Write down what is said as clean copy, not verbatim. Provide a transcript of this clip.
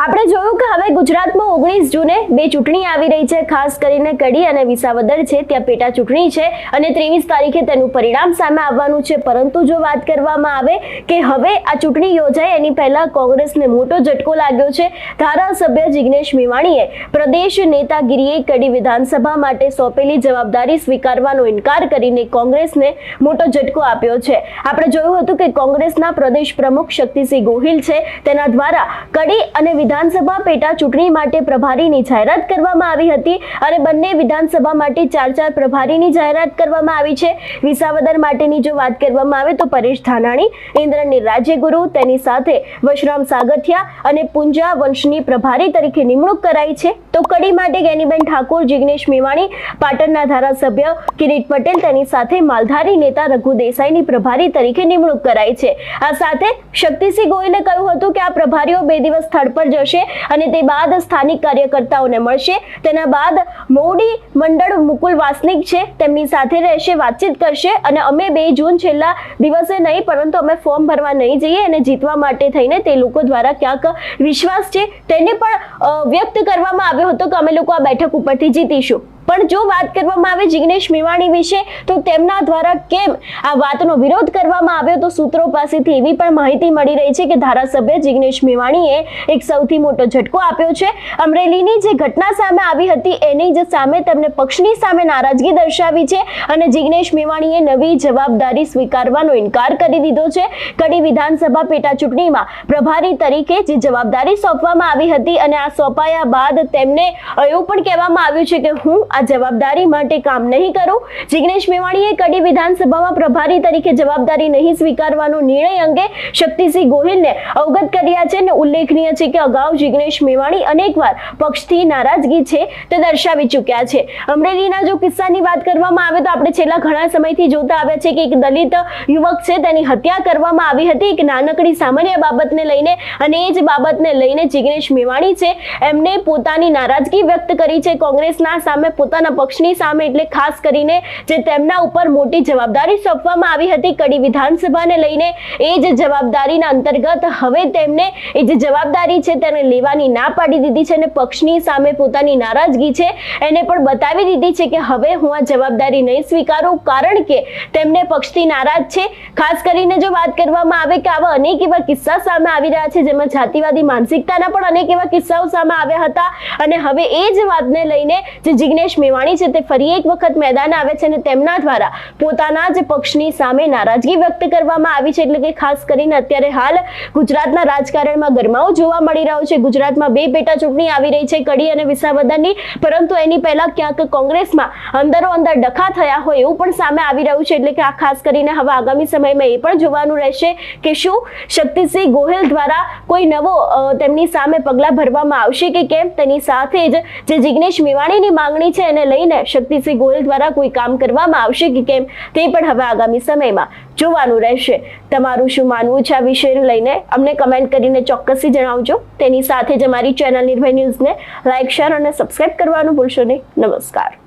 આપણે જોયું કે હવે ગુજરાતમાં 19 જૂને બે ચૂંટણી આવી રહી છે, ખાસ કરીને કડી અને વિસાવદર છે ત્યાં પેટા ચૂંટણી છે અને 23 તારીખે તેનું પરિણામ સામે આવવાનું છે। પરંતુ જો વાત કરવામાં આવે કે હવે આ ચૂંટણી યોજાય એની પહેલા કોંગ્રેસને મોટો ઝટકો લાગ્યો છે। ધારાસભ્ય જિગ્નેશ મેવાણીએ પ્રદેશ નેતાગીરીએ કડી વિધાનસભા માટે સોંપેલી જવાબદારી સ્વીકારવાનો ઇનકાર કરીને કોંગ્રેસને મોટો ઝટકો આપ્યો છે। આપણે જોયું હતું કે કોંગ્રેસના પ્રદેશ પ્રમુખ શક્તિસિંહ ગોહિલ છે તેના દ્વારા કડી અને વિધાનસભા પેટા ચૂંટણી માટે પ્રભારીની જાહેરાત કરવામાં આવી હતી અને બંને વિધાનસભા માટે 4 પ્રભારીની જાહેરાત કરવામાં આવી છે। વિસાવદર માટેની જો વાત કરવામાં આવે તો પરેશ ધાનાણી, ઇન્દ્રનીલ રાજ્યગુરુ, તેની સાથે વશરામ સાગઠિયા અને પુંજા વંશની પ્રભારી તરીકે નિમણૂક કરાઈ છે। તો કડી માટે ગેનીબેન ઠાકોર, જિગ્નેશ મેવાણી, પાટણના ધારાસભ્ય કિરીટ પટેલ, તેની સાથે માલધારી નેતા રઘુ દેસાઈની પ્રભારી તરીકે નિમણૂક કરાઈ છે। આ સાથે શક્તિસિંહ ગોહિલે કહ્યું હતું કે આ પ્રભારીઓ 2 દિવસ સ્થળ પર જશે અને તે બાદ સ્થાનિક કાર્યકર્તાઓને મળશે। તેના બાદ મોવડી મંડળ મુકુલ વાસનિક છે તેમની સાથે રહેશે, વાતચીત કરશે અને અમે 2 જૂન છેલ્લા દિવસે નહીં પરંતુ અમે ફોર્મ ભરવા નહીં જઈએ અને જીતવા માટે થઈને તે લોકો દ્વારા ક્યાંક વિશ્વાસ છે તેને પણ વ્યક્ત કરવામાં આવ્યો હતો કે અમે લોકો આ બેઠક ઉપરથી જીતીશું। પણ જો વાત કરવામાં આવે જિગ્નેશ મેવાણી વિશે તો તેમના દ્વારા કેમ આ વાતનો વિરોધ કરવામાં આવ્યો તો સૂત્રો પાસેથી એવી પણ માહિતી મળી રહી છે કે ધારાસભ્ય જિગ્નેશ મેવાણીએ એક સૌથી મોટો ઝટકો આપ્યો છે। અમરેલીની જે ઘટના સામે આવી હતી એની જ સામે તેમને પક્ષની સામે નારાજગી દર્શાવી છે અને જિગ્નેશ મેવાણીએ નવી જવાબદારી સ્વીકારવાનો ઇનકાર કરી દીધો છે। કડી વિધાનસભા પેટા ચૂંટણીમાં પ્રભારી તરીકે જે જવાબદારી સોંપવામાં આવી હતી અને આ સોંપાયા બાદ તેમને એવું પણ કહેવામાં આવ્યું છે કે હું આ જવાબદારી માટે કામ નહીં કરું। જિગ્નેશ મેવાણીએ કડી વિધાનસભામાં પ્રભારી તરીકે જવાબદારી નહીં સ્વીકારવાનો નિર્ણય અંગે શક્તિસિંહ ગોહિલને અવગત કર્યા છે અને ઉલ્લેખનીય છે કે અગાઉ જિગ્નેશ મેવાણી અનેકવાર પક્ષથી નારાજગી છે તે દર્શાવી ચૂક્યા છે। અમરેલીના જો કિસ્સાની વાત કરવામાં આવે તો આપણે છેલ્લા ઘણા સમયથી જોતા આવ્યા છે કે એક દલિત યુવક છે તેની હત્યા કરવામાં આવી હતી એક નાનકડી સામાન્ય બાબતને લઈને અને એ જ બાબતને લઈને જિગ્નેશ મેવાણી છે એમને પોતાની નારાજગી વ્યક્ત કરી છે કોંગ્રેસના સામે, પોતાના પક્ષની સામે, એટલે ખાસ કરીને જે તેમના ઉપર મોટી જવાબદારી સોંપવામાં આવી હતી કડી વિધાનસભાને લઈને એ જ જવાબદારીના અંતર્ગત હવે તેમને એ જે જવાબદારી છે તેને લેવાની ના પાડી દીધી છે અને પક્ષની સામે પોતાની નારાજગી છે એને પણ બતાવી દીધી છે કે હવે હું આ જવાબદારી નહીં સ્વીકારું કારણ કે તેમને પક્ષથી નારાજ છે। ખાસ કરીને જો વાત કરવામાં આવે કે આવા અનેક એવા કિસ્સા સામે આવી રહ્યા છે જેમાં જાતિવાદી માનસિકતાના પણ અનેક એવા કિસ્સાઓ સામે આવ્યા હતા અને હવે એ જ વાતને લઈને જે જિગ્નેશ મેવાણી છે તે ફરી એક વખત મેદાન આવે છે અને તેમના દ્વારા પોતાના જ પક્ષની સામે નારાજગી વ્યક્ત કરવામાં આવી છે। એટલે કે ખાસ કરીને અત્યારે હાલ ગુજરાતના રાજકારણમાં ગરમાવો જોવા મળી રહ્યો છે। ગુજરાતમાં 2 પેટા ચૂંટણી આવી રહી છે કડી અને વિસાવદરની, પરંતુ એની પહેલા ક્યાંક કોંગ્રેસમાં અંદરો અંદર ડખા થયા હોય એવું પણ સામે આવી રહ્યું છે। એટલે કે આ ખાસ કરીને હવે આગામી સમયમાં એ પણ જોવાનું રહેશે કે શું શક્તિસિંહ ગોહિલ દ્વારા કોઈ નવો તેમની સામે પગલાં ભરવામાં આવશે કે કેમ। તેની સાથે જ જે જિગ્નેશ મેવાણીની માંગણી છે એને લઈને શક્તિસિંહ ગોહિલ દ્વારા કોઈ કામ કરવામાં આવશે કે કેમ તે પણ હવે આગામી સમયમાં જોવાનું રહેશે। તમારું શું માનવું છે આ વિષયને લઈને અમને કમેન્ટ કરીને ચોક્કસથી જણાવજો। તેની સાથે જ અમારી ચેનલ નિર્ભય ન્યૂઝને લાઇક, શેર અને સબસ્ક્રાઇબ કરવાનું ભૂલશો નહીં। નમસ્કાર।